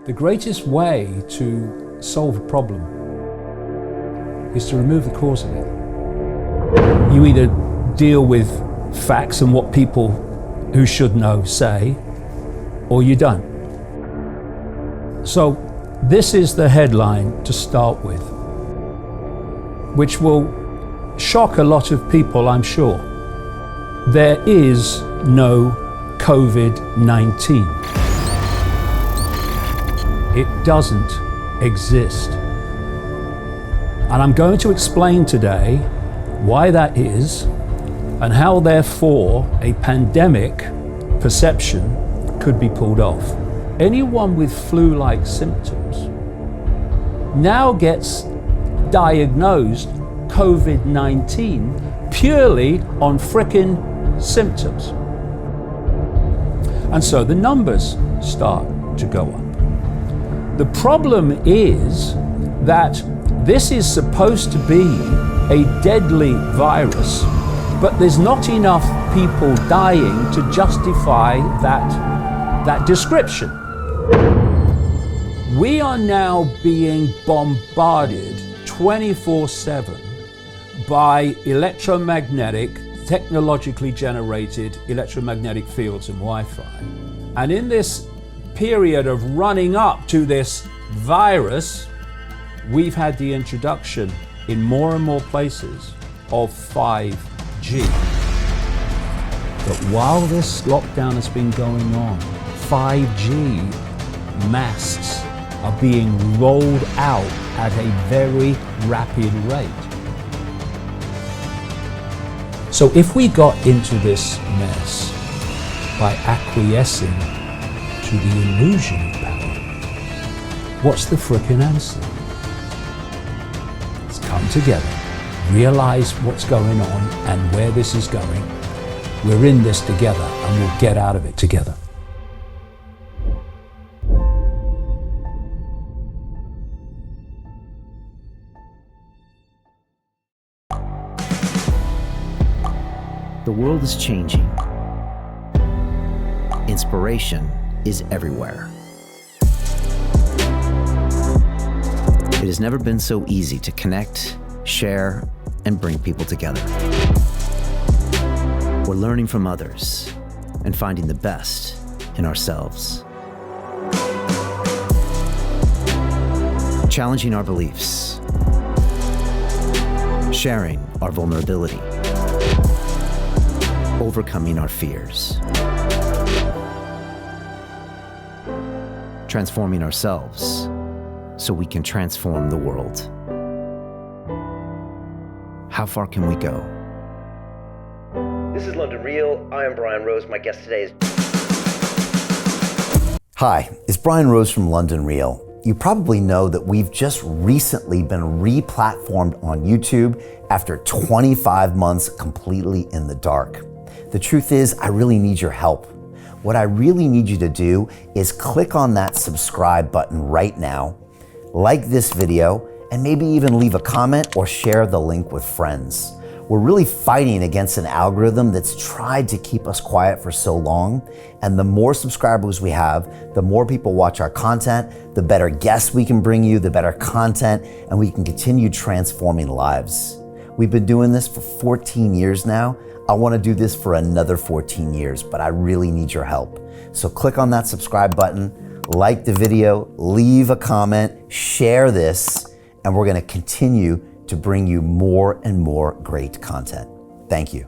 The greatest way to solve a problem is to remove the cause of it. You either deal with facts and what people who should know say, or you don't. So this is the headline to start with, which will shock a lot of people, I'm sure. There is no COVID-19. It doesn't exist. And I'm going to explain today why that is and how, therefore, a pandemic perception could be pulled off. Anyone with flu-like symptoms now gets diagnosed COVID-19 purely on frickin' symptoms. And so the numbers start to go up. The problem is that this is supposed to be a deadly virus, but there's not enough people dying to justify that description. We are now being bombarded 24/7 by electromagnetic, technologically generated electromagnetic fields and Wi-Fi. And in this period of running up to this virus, we've had the introduction in more and more places of 5G. But while this lockdown has been going on, 5G masts are being rolled out at a very rapid rate. So if we got into this mess by acquiescing to the illusion of power, what's the frickin' answer? Let's come together, realize what's going on and where this is going. We're in this together and we'll get out of it together. The world is changing. Inspiration is everywhere. It has never been so easy to connect, share, and bring people together. We're learning from others and finding the best in ourselves. Challenging our beliefs, sharing our vulnerability, overcoming our fears, transforming ourselves so we can transform the world. How far can we go? This is London Real. I am Brian Rose. My guest today is... Hi, it's Brian Rose from London Real. You probably know that we've just recently been re-platformed on YouTube after 25 months completely in the dark. The truth is, I really need your help. What I really need you to do is click on that subscribe button right now, like this video, and maybe even leave a comment or share the link with friends. We're really fighting against an algorithm that's tried to keep us quiet for so long, and the more subscribers we have, the more people watch our content, the better guests we can bring you, the better content, and we can continue transforming lives. We've been doing this for 14 years now. I want to do this for another 14 years, but I really need your help. So click on that subscribe button, like the video, leave a comment, share this, and we're going to continue to bring you more and more great content. Thank you.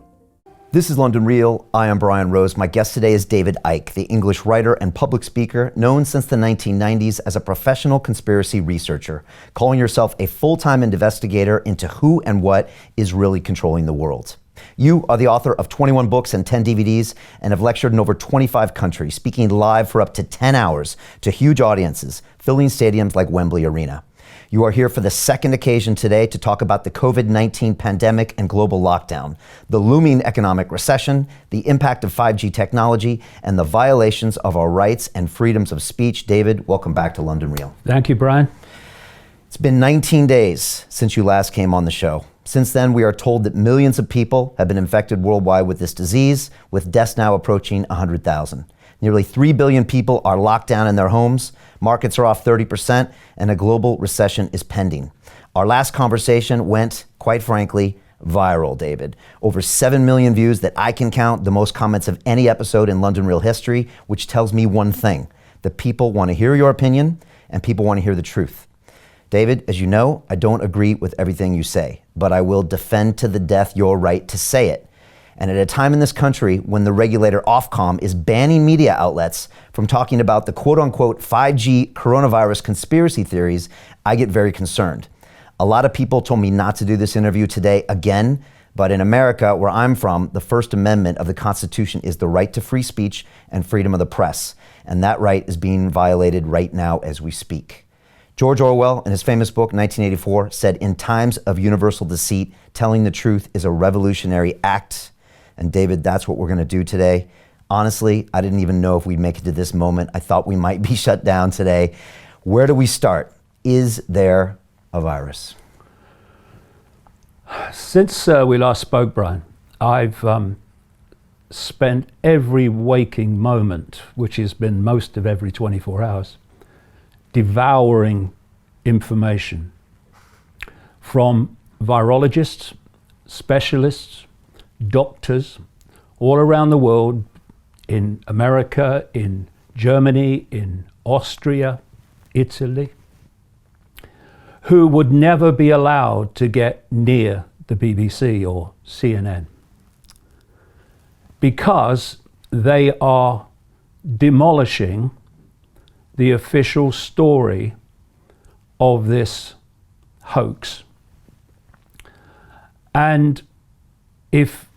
This is London Real. I am Brian Rose. My guest today is David Icke, the English writer and public speaker known since the 1990s as a professional conspiracy researcher, calling yourself a full-time investigator into who and what is really controlling the world. You are the author of 21 books and 10 DVDs and have lectured in over 25 countries, speaking live for up to 10 hours to huge audiences, filling stadiums like Wembley Arena. You are here for the second occasion today to talk about the COVID-19 pandemic and global lockdown, the looming economic recession, the impact of 5G technology, and the violations of our rights and freedoms of speech. David, welcome back to London Real. Thank you, Brian. It's been 19 days since you last came on the show. Since then, we are told that millions of people have been infected worldwide with this disease, with deaths now approaching 100,000. Nearly 3 billion people are locked down in their homes, markets are off 30%, and a global recession is pending. Our last conversation went, quite frankly, viral, David. Over 7 million views that I can count, the most comments of any episode in London Real history, which tells me one thing, that people want to hear your opinion and people want to hear the truth. David, as you know, I don't agree with everything you say, but I will defend to the death your right to say it. And at a time in this country when the regulator Ofcom is banning media outlets from talking about the quote-unquote 5G coronavirus conspiracy theories, I get very concerned. A lot of people told me not to do this interview today again, but in America, where I'm from, the First Amendment of the Constitution is the right to free speech and freedom of the press. And that right is being violated right now as we speak. George Orwell, in his famous book, 1984, said, "In times of universal deceit, telling the truth is a revolutionary act." And David, that's what we're going to do today. Honestly, I didn't even know if we'd make it to this moment. I thought we might be shut down today. Where do we start? Is there a virus? Since we last spoke, Brian, I've spent every waking moment, which has been most of every 24 hours, devouring information from virologists, specialists, doctors all around the world, in America, in Germany, in Austria, Italy, who would never be allowed to get near the BBC or CNN because they are demolishing the official story of this hoax. And if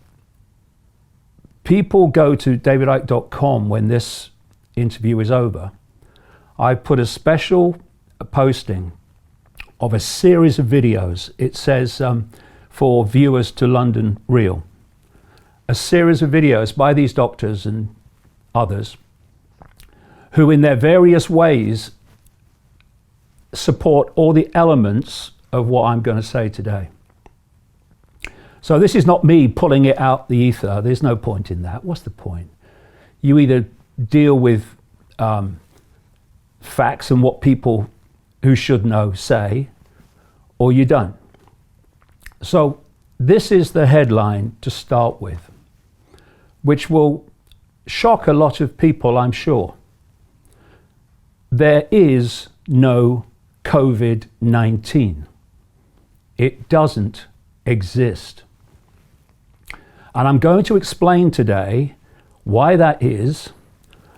people go to davidicke.com when this interview is over, I put a special posting of a series of videos. It says for viewers to London Real, a series of videos by these doctors and others who in their various ways support all the elements of what I'm going to say today. So this is not me pulling it out the ether. There's no point in that. What's the point? You either deal with facts and what people who should know say, or you don't. So this is the headline to start with, which will shock a lot of people, I'm sure. There is no COVID-19. It doesn't exist. And I'm going to explain today why that is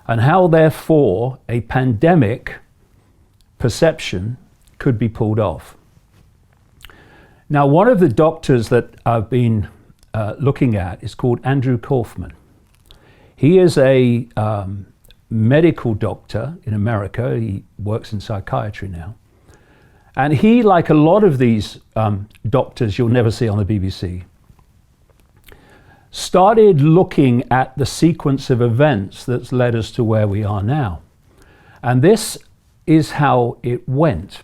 and how, therefore, a pandemic perception could be pulled off. Now, one of the doctors that I've been looking at is called Andrew Kaufman. He is a medical doctor in America. He works in psychiatry now. And he, like a lot of these doctors you'll never see on the BBC, started looking at the sequence of events that's led us to where we are now. And this is how it went.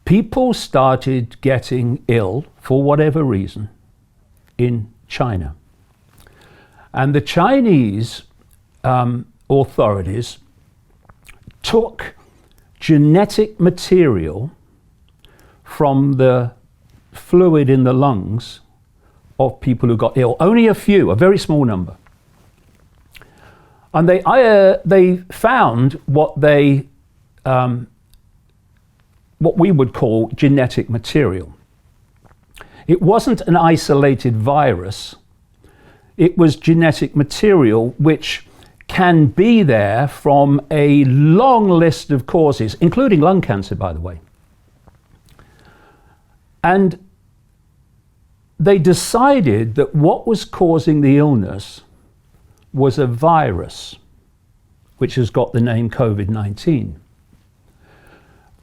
People started getting ill, for whatever reason, in China. And the Chinese authorities took genetic material from the fluid in the lungs of people who got ill. Only a few, a very small number. And they found what we would call genetic material. It wasn't an isolated virus. It was genetic material which can be there from a long list of causes, including lung cancer, by the way. And they decided that what was causing the illness was a virus, which has got the name COVID-19.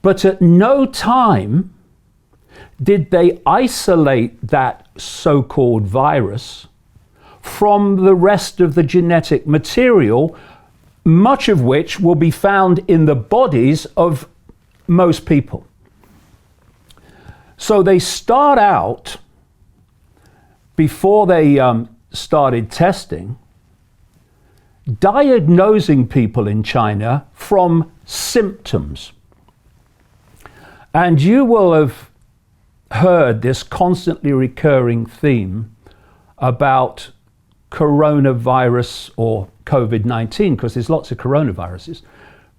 But at no time did they isolate that so-called virus from the rest of the genetic material, much of which will be found in the bodies of most people. So they start out, before they started testing, diagnosing people in China from symptoms. And you will have heard this constantly recurring theme about coronavirus or COVID-19, because there's lots of coronaviruses,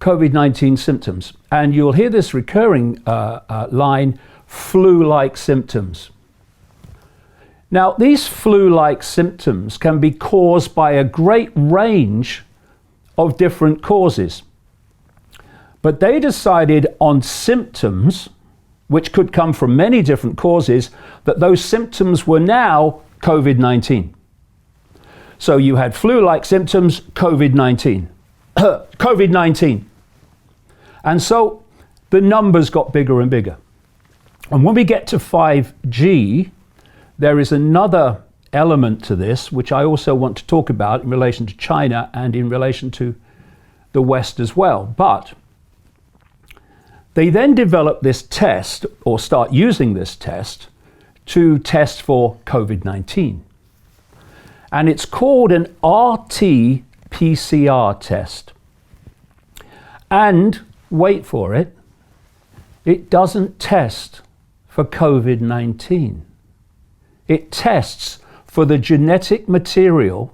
COVID-19 symptoms. And you'll hear this recurring line, flu-like symptoms. Now, these flu-like symptoms can be caused by a great range of different causes. But they decided on symptoms, which could come from many different causes, that those symptoms were now COVID-19. So you had flu-like symptoms, COVID-19. COVID-19. And so the numbers got bigger and bigger. And when we get to 5G, there is another element to this, which I also want to talk about in relation to China and in relation to the West as well. But they then develop this test, or start using this test, to test for COVID-19. And it's called an RT-PCR test. And, wait for it, it doesn't test for COVID-19. It tests for the genetic material,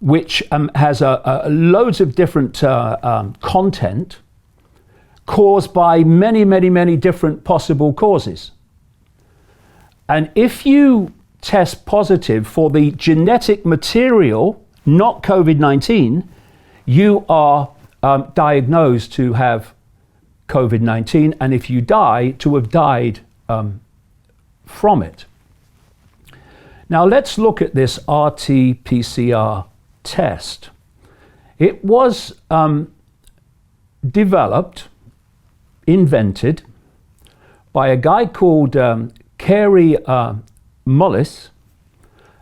which has loads of different content, caused by many, many, many different possible causes. And if you test positive for the genetic material, not COVID-19, you are diagnosed to have COVID-19, and if you die, to have died from it. Now let's look at this RT-PCR test. It was developed, invented by a guy called Kary Mullis,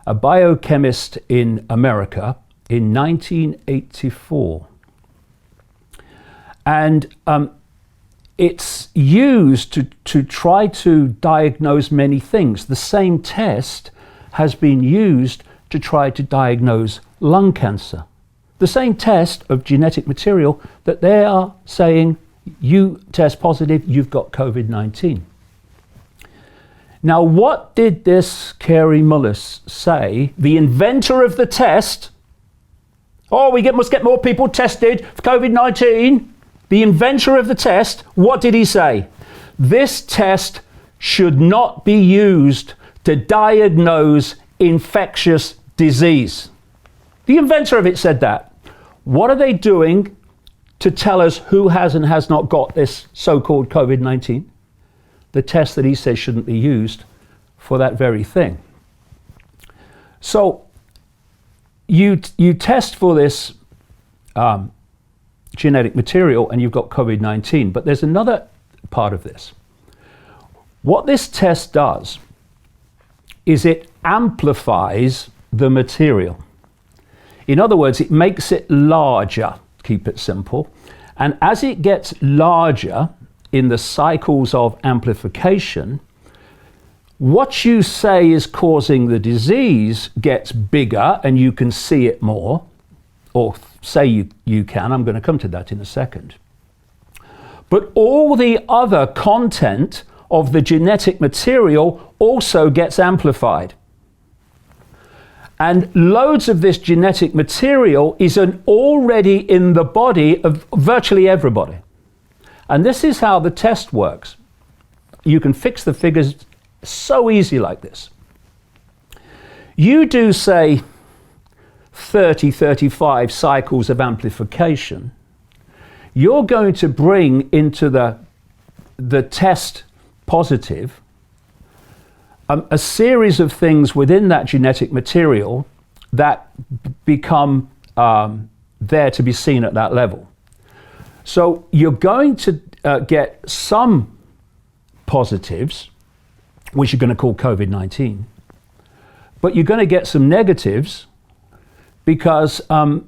a biochemist in America, in 1984. And it's used to try to diagnose many things. The same test has been used to try to diagnose lung cancer. The same test of genetic material that they are saying, you test positive, you've got COVID-19. Now, what did this Kary Mullis say, the inventor of the test? Oh, must get more people tested for COVID-19. The inventor of the test, what did he say? This test should not be used to diagnose infectious disease. The inventor of it said that. What are they doing to tell us who has and has not got this so-called COVID-19? The test that he says shouldn't be used for that very thing. So you test for this genetic material and you've got COVID-19, but there's another part of this. What this test does is it amplifies the material. In other words, it makes it larger, keep it simple. And as it gets larger in the cycles of amplification, what you say is causing the disease gets bigger and you can see it more, or say you can. I'm going to come to that in a second. But all the other content of the genetic material also gets amplified. And loads of this genetic material is already in the body of virtually everybody. And this is how the test works. You can fix the figures so easy like this. You do, say, 30, 35 cycles of amplification. You're going to bring into the test positive a series of things within that genetic material that become there to be seen at that level. So you're going to get some positives, which you're going to call COVID-19, but you're going to get some negatives because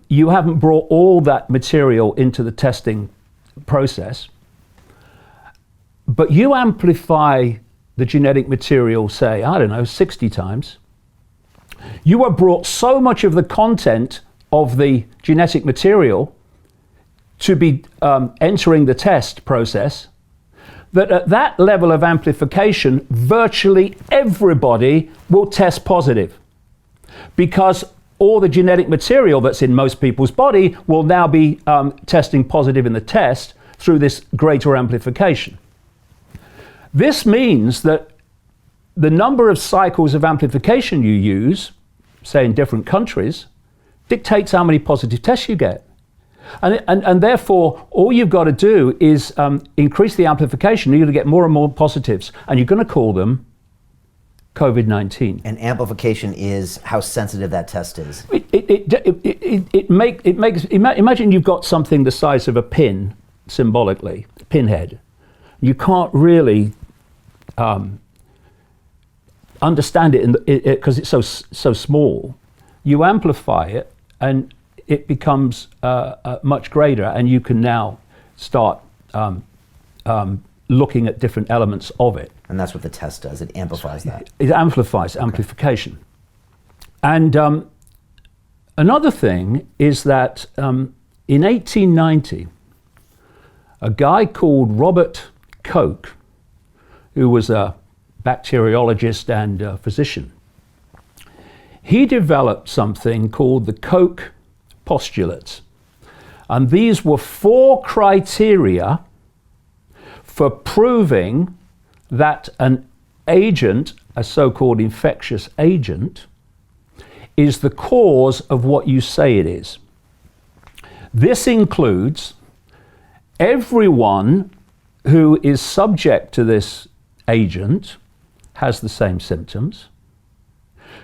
you haven't brought all that material into the testing process. But you amplify the genetic material, say, 60 times. You have brought so much of the content of the genetic material to be entering the test process, that at that level of amplification, virtually everybody will test positive, because all the genetic material that's in most people's body will now be testing positive in the test through this greater amplification. This means that the number of cycles of amplification you use, say in different countries, dictates how many positive tests you get. And therefore, all you've got to do is increase the amplification. You're going to get more and more positives, and you're going to call them COVID-19. And amplification is how sensitive that test is. Imagine you've got something the size of a pin, symbolically, a pinhead. You can't really understand it because it's so small. You amplify it, and it becomes much greater, and you can now start looking at different elements of it. And that's what the test does. It amplifies that. It amplifies amplification. And another thing is that in 1890, a guy called Robert Koch, who was a bacteriologist and physician, he developed something called the Koch postulates. And these were 4 criteria for proving that an agent, a so-called infectious agent, is the cause of what you say it is. This includes everyone who is subject to this agent has the same symptoms.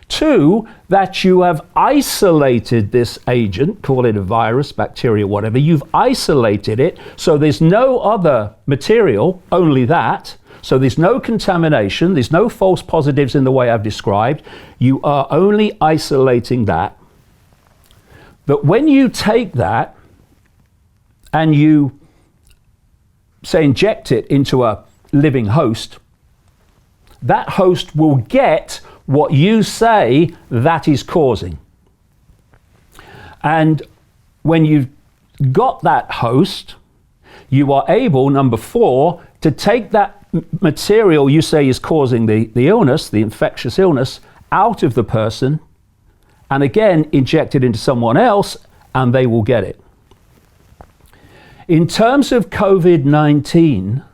2, that you have isolated this agent, call it a virus, bacteria, whatever. You've isolated it, so there's no other material, only that. So there's no contamination, there's no false positives in the way I've described. You are only isolating that. But when you take that and you, say, inject it into a living host, that host will get what you say that is causing. And when you've got that host, you are able, number 4, to take that material you say is causing the illness, the infectious illness, out of the person, and again inject it into someone else, and they will get it. In terms of COVID-19,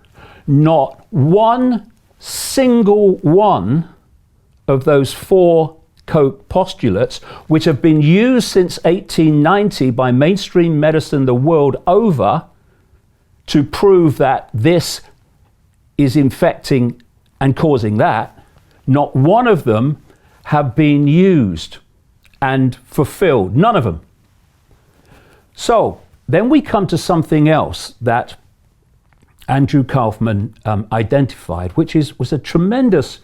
not one single one of those 4 Koch postulates, which have been used since 1890 by mainstream medicine the world over to prove that this is infecting and causing that, not one of them have been used and fulfilled. None of them. So then we come to something else that Andrew Kaufman identified, which was a tremendous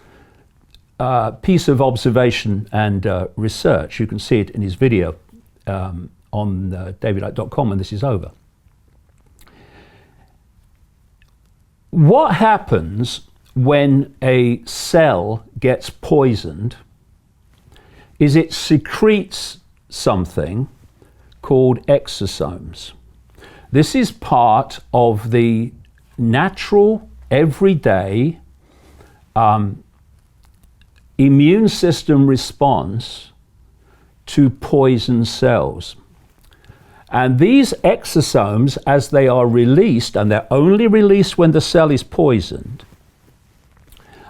piece of observation and research. You can see it in his video on davidicke.com when this is over. What happens when a cell gets poisoned is it secretes something called exosomes. This is part of the natural, everyday immune system response to poison cells. And these exosomes, as they are released, and they're only released when the cell is poisoned,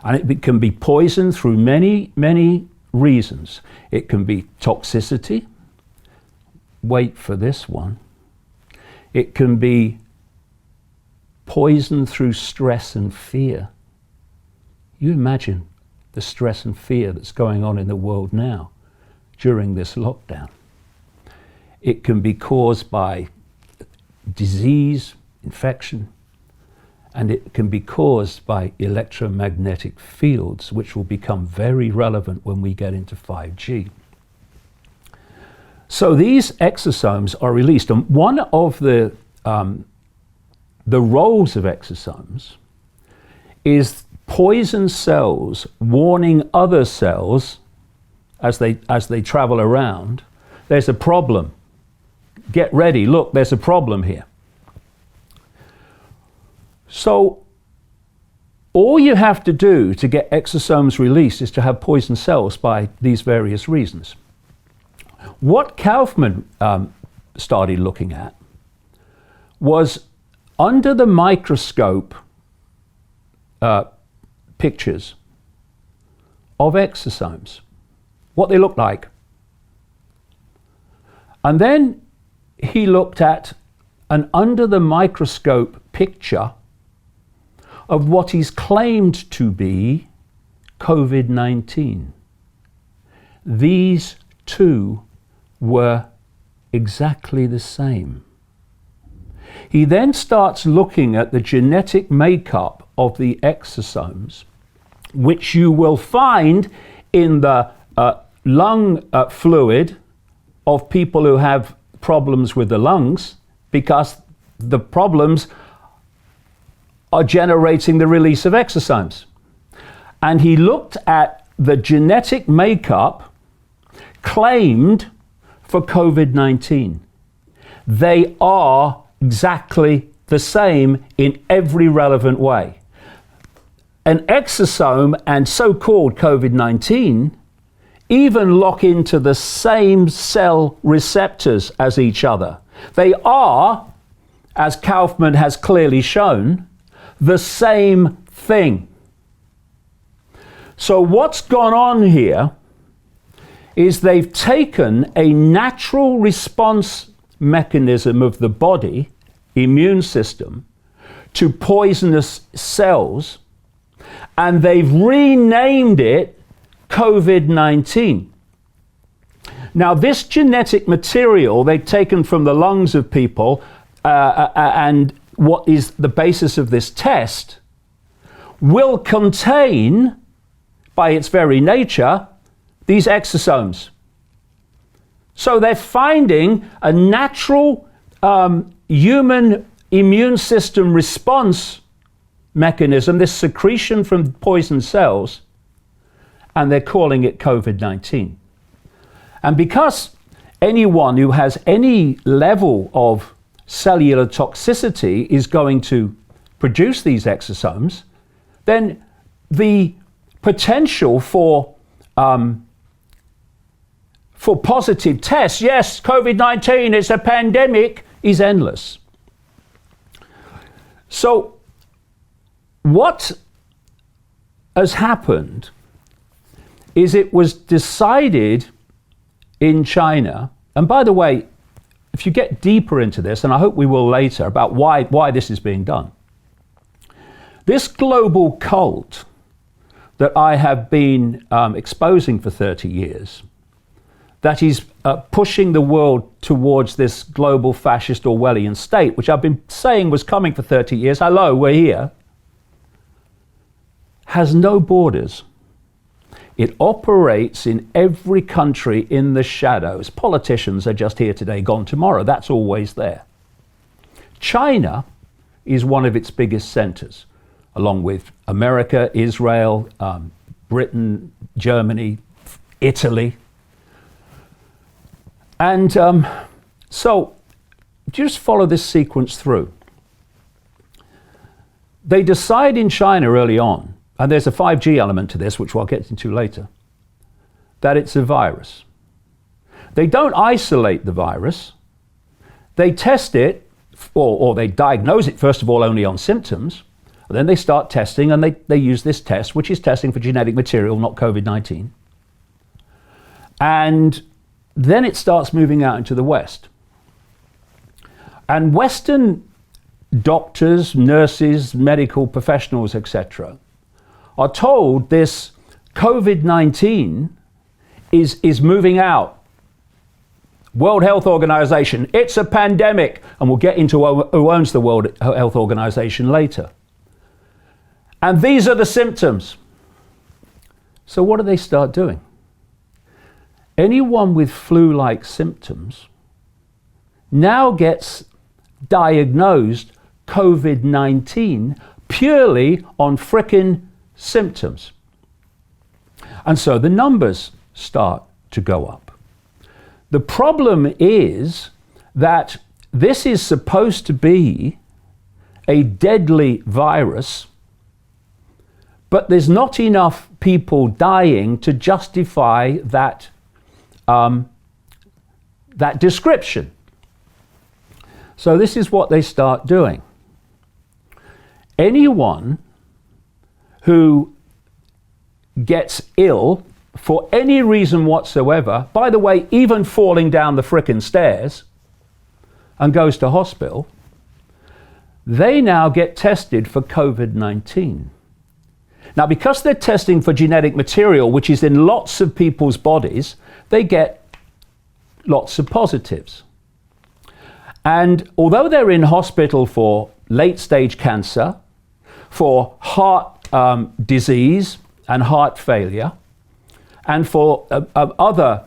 and it can be poisoned through many, many reasons. It can be toxicity. Wait for this one. It can be poison through stress and fear. You imagine the stress and fear that's going on in the world now during this lockdown. It can be caused by disease, infection, and it can be caused by electromagnetic fields, which will become very relevant when we get into 5G. So these exosomes are released, and one of the roles of exosomes is poison cells warning other cells as they travel around, there's a problem. get ready, look, there's a problem here. So all you have to do to get exosomes released is to have poison cells by these various reasons. What Kaufman started looking at was under the microscope pictures of exosomes, what they look like. And then he looked at an under the microscope picture of what is claimed to be COVID-19. These two were exactly the same. He then starts looking at the genetic makeup of the exosomes, which you will find in the lung fluid of people who have problems with the lungs, because the problems are generating the release of exosomes. And he looked at the genetic makeup claimed for COVID-19. They are exactly the same in every relevant way. An exosome and so-called COVID-19 even lock into the same cell receptors as each other. They are, as Kaufman has clearly shown, the same thing. So what's gone on here is they've taken a natural response mechanism of the body, immune system, to poisonous cells, and they've renamed it COVID-19. Now, this genetic material they've taken from the lungs of people, and what is the basis of this test, will contain, by its very nature, these exosomes. So they're finding a natural human immune system response mechanism, this secretion from poison cells, and they're calling it COVID-19. And because anyone who has any level of cellular toxicity is going to produce these exosomes, then the potential for positive tests, yes, COVID-19 is a pandemic, is endless. So what has happened is it was decided in China, and by the way, if you get deeper into this, and I hope we will later, about why this is being done, this global cult that I have been exposing for 30 years, that is pushing the world towards this global fascist Orwellian state, which I've been saying was coming for 30 years, hello, we're here, has no borders. It operates in every country in the shadows. Politicians are just here today, gone tomorrow. That's always there. China is one of its biggest centers, along with America, Israel, Britain, Germany, Italy. And so just follow this sequence through. They decide in China early on, and there's a 5G element to this, which I'll get into later, that it's a virus. They don't isolate the virus. They test it, or they diagnose it, first of all, only on symptoms. And then they start testing, and they use this test, which is testing for genetic material, not COVID-19. And then it starts moving out into the West. And Western doctors, nurses, medical professionals, etc., are told this COVID-19 is moving out. World Health Organization, it's a pandemic. And we'll get into who owns the World Health Organization later. And these are the symptoms. So what do they start doing? Anyone with flu-like symptoms now gets diagnosed COVID-19 purely on frickin' symptoms. And so the numbers start to go up. The problem is that this is supposed to be a deadly virus, but there's not enough people dying to justify that, that description. So this is what they start doing. Anyone who gets ill for any reason whatsoever, by the way, even falling down the frickin' stairs, and goes to hospital, they now get tested for COVID-19. Now, because they're testing for genetic material, which is in lots of people's bodies, they get lots of positives. And although they're in hospital for late-stage cancer, for heart disease and heart failure, and for other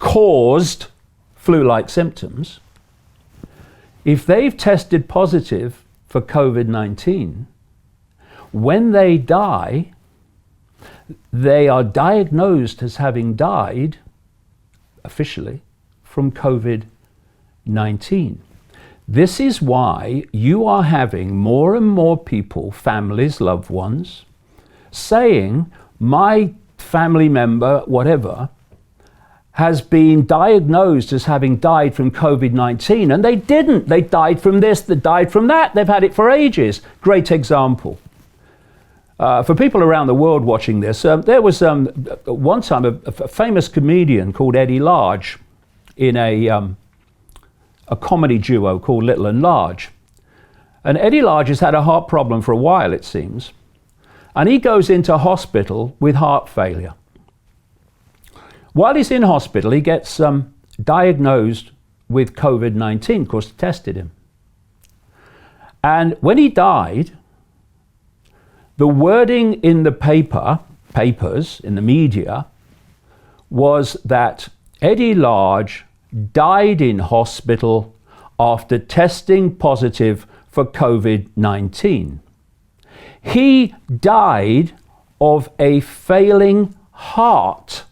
caused flu-like symptoms, if they've tested positive for COVID-19, when they die, they are diagnosed as having died, officially, from COVID-19. This is why you are having more and more people, families, loved ones, saying, my family member, whatever, has been diagnosed as having died from COVID-19, and they didn't. They died from this, they died from that. They've had it for ages. Great example. For people around the world watching this, there was one time a famous comedian called Eddie Large in a comedy duo called Little and Large. And Eddie Large has had a heart problem for a while, it seems. And he goes into hospital with heart failure. While he's in hospital, he gets diagnosed with COVID-19, of course, tested him. And when he died, the wording in the papers, in the media, was that Eddie Large died in hospital after testing positive for COVID-19. He died of a failing heart.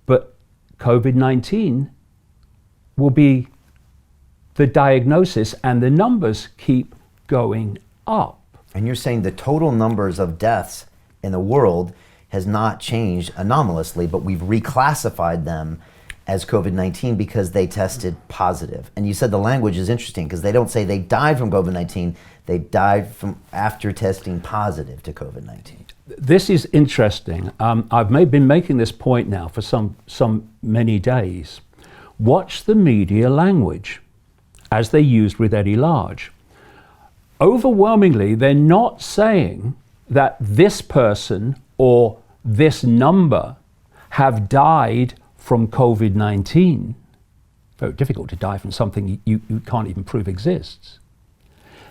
But COVID-19 will be the diagnosis, and the numbers keep going up. And you're saying the total numbers of deaths in the world has not changed anomalously, but we've reclassified them as COVID-19 because they tested positive. And you said the language is interesting because they don't say they died from COVID-19, they died from after testing positive to COVID-19. This is interesting. I've been making this point now for some many days. Watch the media language as they used with Eddie Large. Overwhelmingly, they're not saying that this person or this number have died from COVID-19. Very difficult to die from something you can't even prove exists.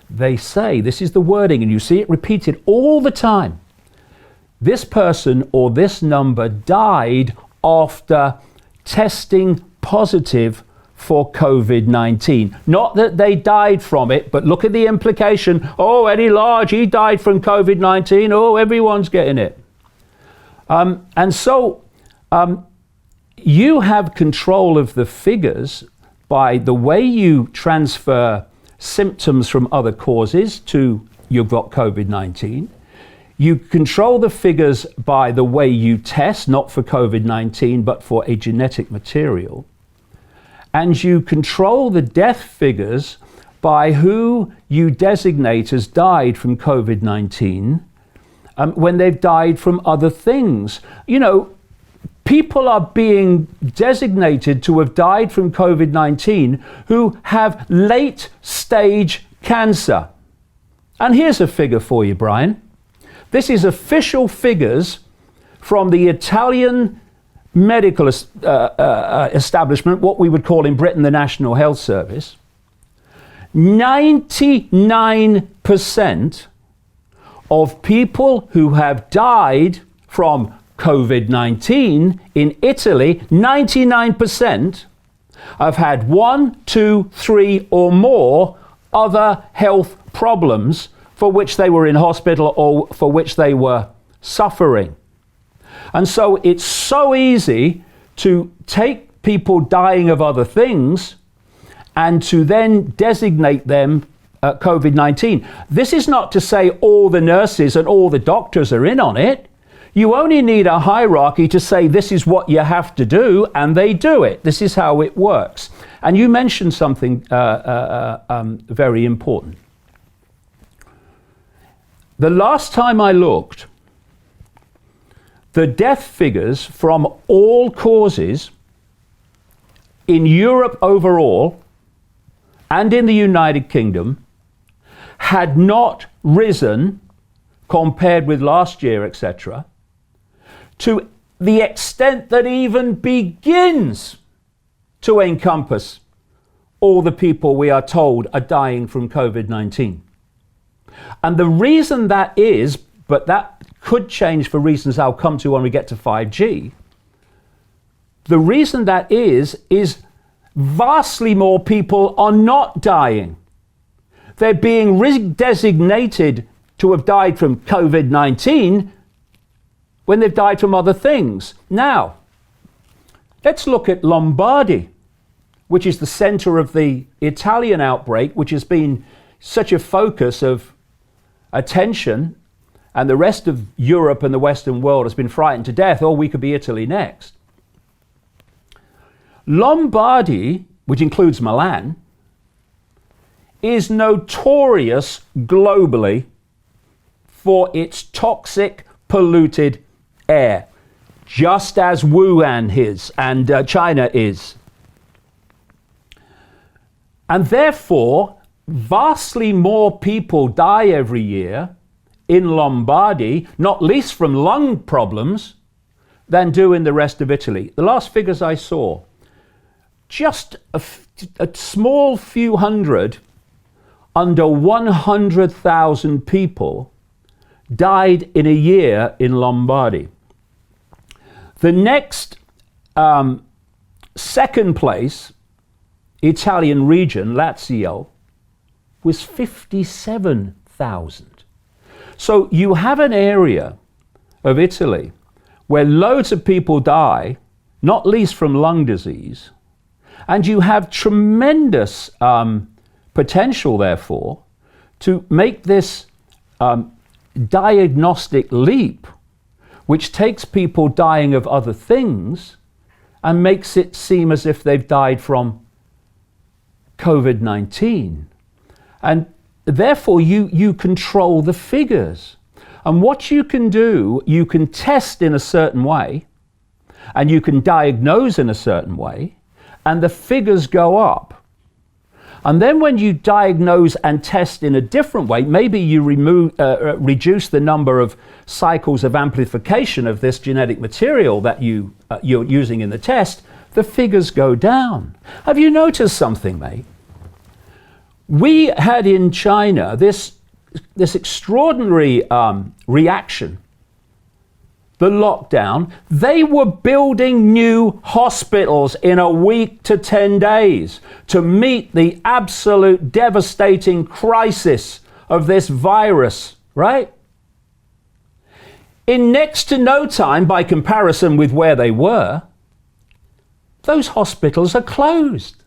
They say, this is the wording, and you see it repeated all the time, this person or this number died after testing positive for COVID-19. Not that they died from it, but look at the implication. Oh, Eddie Large, he died from COVID-19. Oh, everyone's getting it. And so you have control of the figures by the way you transfer symptoms from other causes to you've got COVID-19. You control the figures by the way you test, not for COVID-19, but for a genetic material. And you control the death figures by who you designate as died from COVID-19 when they've died from other things. You know, people are being designated to have died from COVID-19 who have late stage cancer. And here's a figure for you, Brian. This is official figures from the Italian medical establishment, what we would call in Britain the National Health Service. 99% of people who have died from COVID-19 in Italy, 99% have had 1, 2, 3 or more other health problems for which they were in hospital or for which they were suffering. And so it's so easy to take people dying of other things and to then designate them COVID-19. This is not to say all the nurses and all the doctors are in on it. You only need a hierarchy to say this is what you have to do, and they do it. This is how it works. And you mentioned something very important. The last time I looked, the death figures from all causes in Europe overall and in the United Kingdom had not risen compared with last year, etc., to the extent that even begins to encompass all the people we are told are dying from COVID-19. And the reason that is, but that could change for reasons I'll come to when we get to 5G, the reason that is vastly more people are not dying. They're being redesignated to have died from COVID-19 when they've died from other things. Now, let's look at Lombardy, which is the center of the Italian outbreak, which has been such a focus of attention, and the rest of Europe and the Western world has been frightened to death. Oh, we could be Italy next. Lombardy, which includes Milan, is notorious globally for its toxic, polluted air, just as Wuhan is and China is. And therefore, vastly more people die every year in Lombardy, not least from lung problems, than do in the rest of Italy. The last figures I saw, just a small few hundred, under 100,000 people died in a year in Lombardy. The next second place Italian region, Lazio, was 57,000. So you have an area of Italy where loads of people die, not least from lung disease, and you have tremendous potential, therefore, to make this diagnostic leap, which takes people dying of other things and makes it seem as if they've died from COVID-19. And therefore, you control the figures. And what you can do, you can test in a certain way, and you can diagnose in a certain way, and the figures go up. And then when you diagnose and test in a different way, maybe you reduce the number of cycles of amplification of this genetic material that you're using in the test, the figures go down. Have you noticed something, mate? We had in China this extraordinary reaction, the lockdown. They were building new hospitals in a week to 10 days to meet the absolute devastating crisis of this virus, right? In next to no time, by comparison with where they were, those hospitals are closed.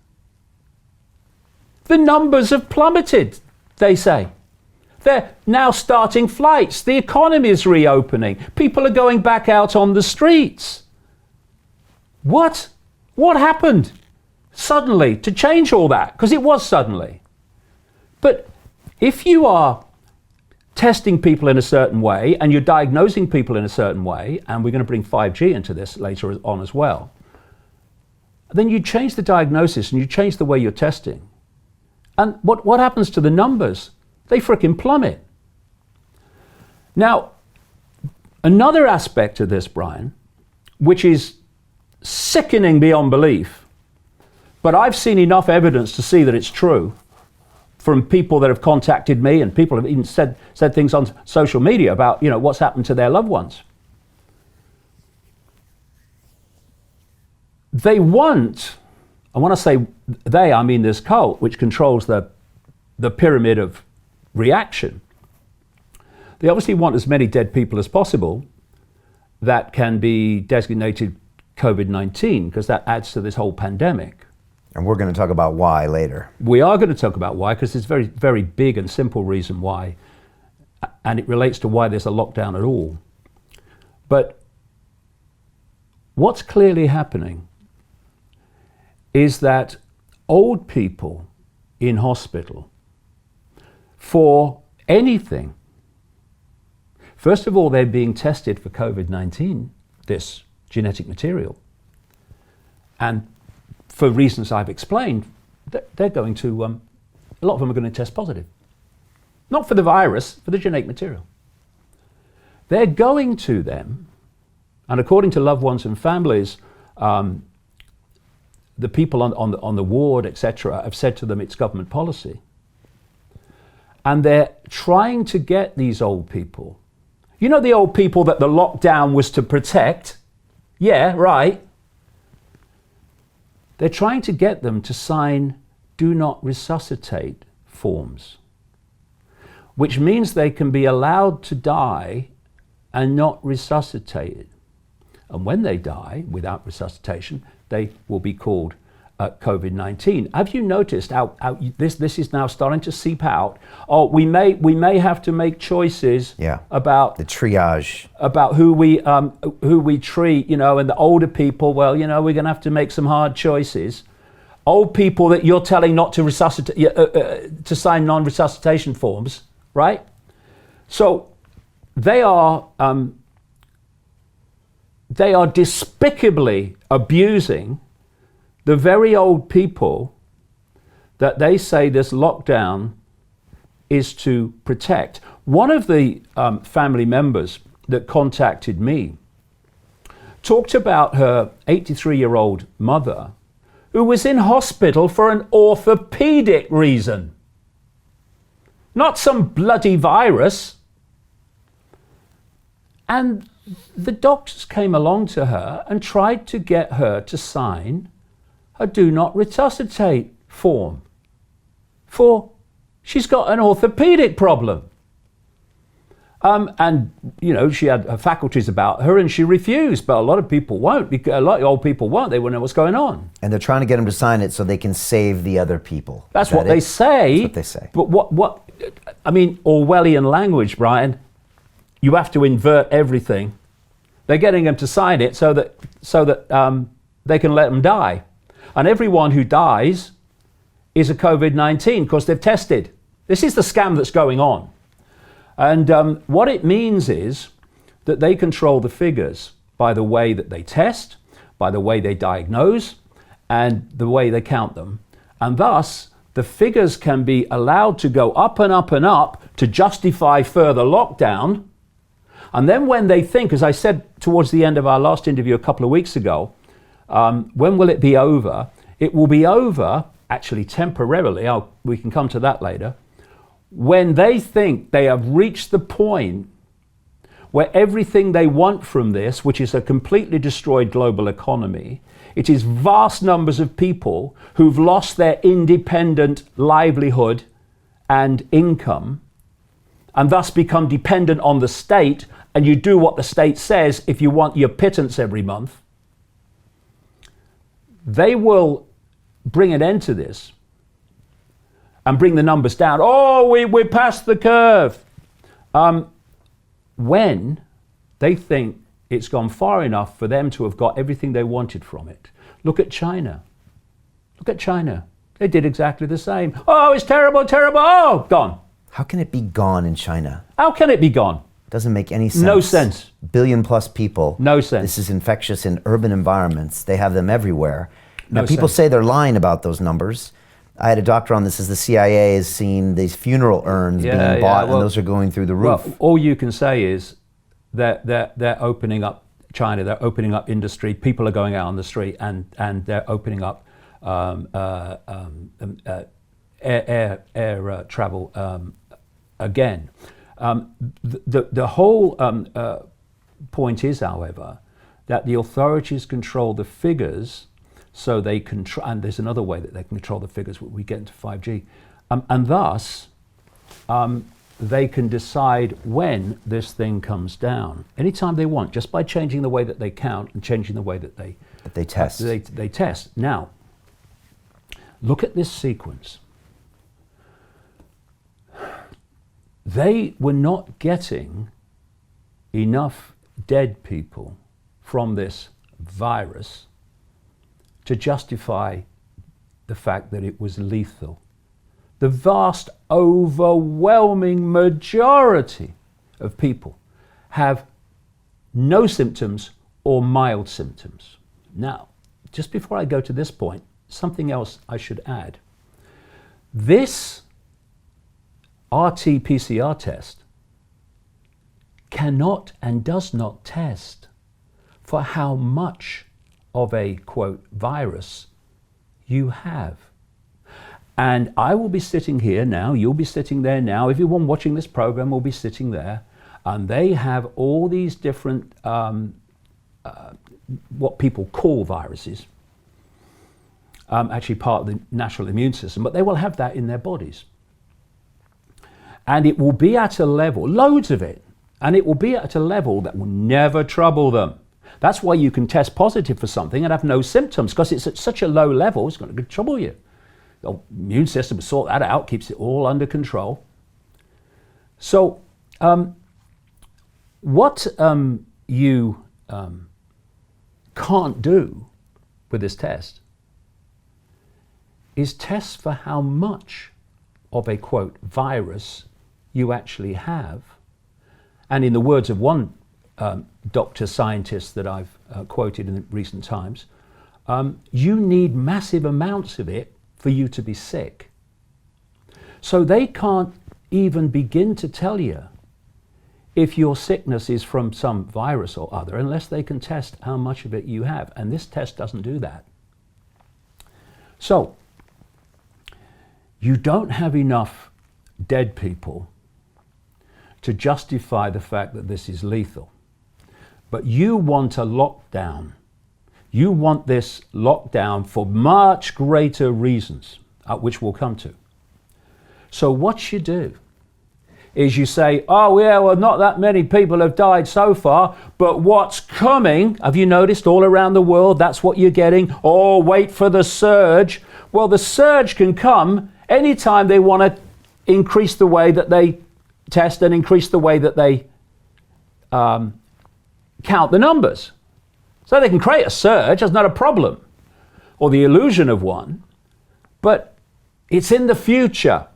The numbers have plummeted, they say. They're now starting flights. The economy is reopening. People are going back out on the streets. What? What happened suddenly to change all that? Because it was suddenly. But if you are testing people in a certain way and you're diagnosing people in a certain way, and we're going to bring 5G into this later on as well, then you change the diagnosis and you change the way you're testing. And what happens to the numbers? They frickin' plummet. Now, another aspect of this, Brian, which is sickening beyond belief, but I've seen enough evidence to see that it's true from people that have contacted me, and people have even said things on social media about, what's happened to their loved ones. They want, I want to say they, I mean this cult, which controls the pyramid of reaction. They obviously want as many dead people as possible that can be designated COVID-19, because that adds to this whole pandemic. And we're going to talk about why later. We are going to talk about why, because it's a very, very big and simple reason why, and it relates to why there's a lockdown at all. But what's clearly happening is that old people in hospital, for anything, first of all, they're being tested for COVID-19, this genetic material. And for reasons I've explained, they're going to, a lot of them are going to test positive. Not for the virus, for the genetic material. They're going to them, and according to loved ones and families, the people on the ward, etc., have said to them it's government policy. And they're trying to get these old people. You know the old people that the lockdown was to protect? Yeah, right. They're trying to get them to sign do not resuscitate forms, which means they can be allowed to die and not resuscitated. And when they die without resuscitation, they will be called COVID-19. Have you noticed how this is now starting to seep out? Oh, we may have to make choices about the triage, about who we treat, you know, and the older people. Well, you know, we're going to have to make some hard choices. Old people that you're telling not to resuscitate, to sign non-resuscitation forms, right? So they are despicably abusing the very old people that they say this lockdown is to protect. One of the family members that contacted me talked about her 83-year-old mother who was in hospital for an orthopedic reason. Not some bloody virus. And the doctors came along to her and tried to get her to sign a do not resuscitate form, for she's got an orthopedic problem. And, you know, she had her faculties about her and she refused, but a lot of people won't, because a lot of old people won't, they won't know what's going on. And they're trying to get them to sign it so they can save the other people. That's what they say. That's what they say. But what, I mean, Orwellian language, Brian, you have to invert everything. They're getting them to sign it so that they can let them die. And everyone who dies is a COVID-19 because they've tested. This is the scam that's going on. And what it means is that they control the figures by the way that they test, by the way they diagnose, and the way they count them. And thus, the figures can be allowed to go up and up and up to justify further lockdown. And then when they think, as I said towards the end of our last interview a couple of weeks ago, when will it be over? It will be over, actually temporarily, we can come to that later, when they think they have reached the point where everything they want from this, which is a completely destroyed global economy, it is vast numbers of people who've lost their independent livelihood and income, and thus become dependent on the state, and you do what the state says if you want your pittance every month. They will bring an end to this and bring the numbers down. Oh, we're past the curve. When they think it's gone far enough for them to have got everything they wanted from it. Look at China. Look at China. They did exactly the same. Oh, it's terrible, terrible. Oh, gone. How can it be gone in China? How can it be gone? Doesn't make any sense. No sense. Billion plus people. No sense. This is infectious in urban environments. They have them everywhere. Now, No people sense. say they're lying about those numbers. I had a doctor on this, as the CIA has seen these funeral urns being bought, well, and those are going through the roof. Well, all you can say is that they're opening up China, they're opening up industry, people are going out on the street, and they're opening up air travel again. The whole point is, however, that the authorities control the figures, so they control, and there's another way that they can control the figures when we get into 5G, and thus they can decide when this thing comes down anytime they want, just by changing the way that they count and changing the way that they test. They test. Now, look at this sequence. They were not getting enough dead people from this virus to justify the fact that it was lethal. The vast, overwhelming majority of people have no symptoms or mild symptoms. Now, just before I go to this point, something else I should add. This RT-PCR test cannot and does not test for how much of a, quote, virus you have. And I will be sitting here now, you'll be sitting there now, everyone watching this program will be sitting there, and they have all these different, what people call viruses, actually part of the natural immune system, but they will have that in their bodies. And it will be at a level, loads of it, and it will be at a level that will never trouble them. That's why you can test positive for something and have no symptoms, because it's at such a low level, it's going to trouble you. The immune system will sort that out, keeps it all under control. So what you can't do with this test is test for how much of a, quote, virus you actually have. And in the words of one doctor scientist that I've quoted in recent times, you need massive amounts of it for you to be sick. So they can't even begin to tell you if your sickness is from some virus or other unless they can test how much of it you have. And this test doesn't do that. So you don't have enough dead people to justify the fact that this is lethal. But you want a lockdown. You want this lockdown for much greater reasons, which we'll come to. So what you do is you say, oh yeah, well, not that many people have died so far, but what's coming, have you noticed all around the world, that's what you're getting? Oh, wait for the surge. Well, the surge can come anytime they want to increase the way that they test and increase the way that they count the numbers. So they can create a surge, that's not a problem, or the illusion of one, but it's in the future.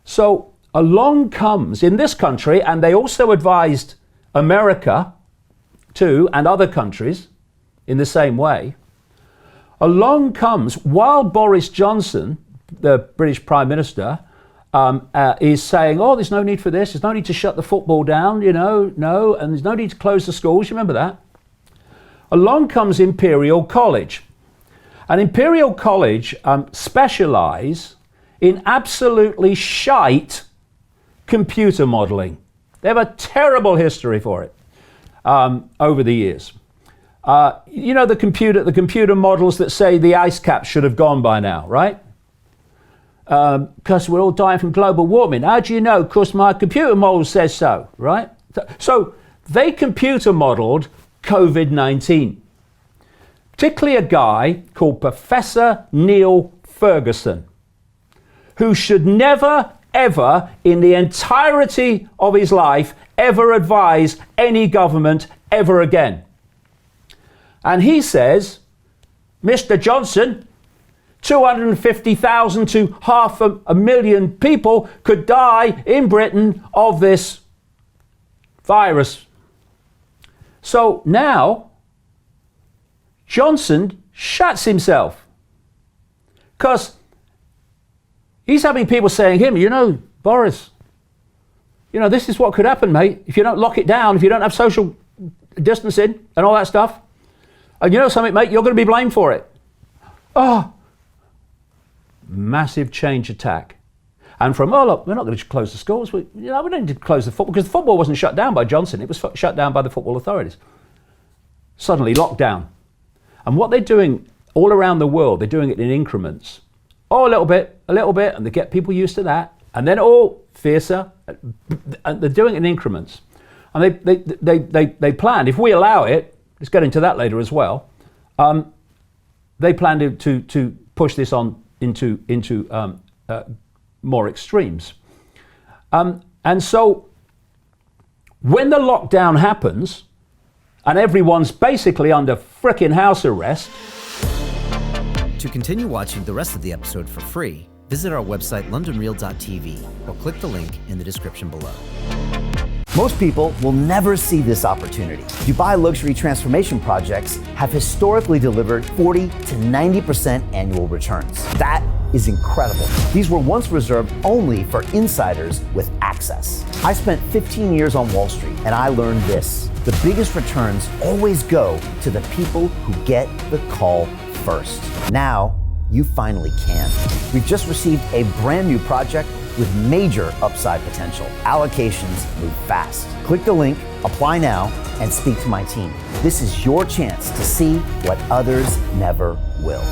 So along comes, in this country, and they also advised America too, and other countries in the same way, along comes, while Boris Johnson, the British Prime Minister, is saying, oh, there's no need for this, there's no need to shut the football down, no, and there's no need to close the schools, you remember that? Along comes Imperial College. And Imperial College specialise in absolutely shite computer modelling. They have a terrible history for it over the years. You know the computer models that say the ice cap should have gone by now, right? Because we're all dying from global warming. How do you know? Because my computer model says so, right? So they computer modelled COVID-19. Particularly a guy called Professor Neil Ferguson, who should never, ever, in the entirety of his life, ever advise any government ever again. And he says, Mr. Johnson, 250,000 to 500,000 people could die in Britain of this virus. So now, Johnson shuts himself. Because he's having people saying to him, Boris, this is what could happen, mate, if you don't lock it down, if you don't have social distancing and all that stuff. And you know something, mate, you're going to be blamed for it. Oh, massive change attack. And from, oh, look, we're not going to close the schools. We don't need to close the football, because the football wasn't shut down by Johnson. It was shut down by the football authorities. Suddenly, lockdown. And what they're doing all around the world, they're doing it in increments. Oh, a little bit, and they get people used to that. And then, fiercer. And they're doing it in increments. And they plan, if we allow it, let's get into that later as well, they plan to push this on more extremes. And so when the lockdown happens and everyone's basically under frickin' house arrest. To continue watching the rest of the episode for free, visit our website londonreal.tv or click the link in the description below. Most people will never see this opportunity. Dubai luxury transformation projects have historically delivered 40 to 90% annual returns. That is incredible. These were once reserved only for insiders with access. I spent 15 years on Wall Street and I learned this: the biggest returns always go to the people who get the call first. Now, you finally can. We've just received a brand new project with major upside potential. Allocations move fast. Click the link, apply now, and speak to my team. This is your chance to see what others never will.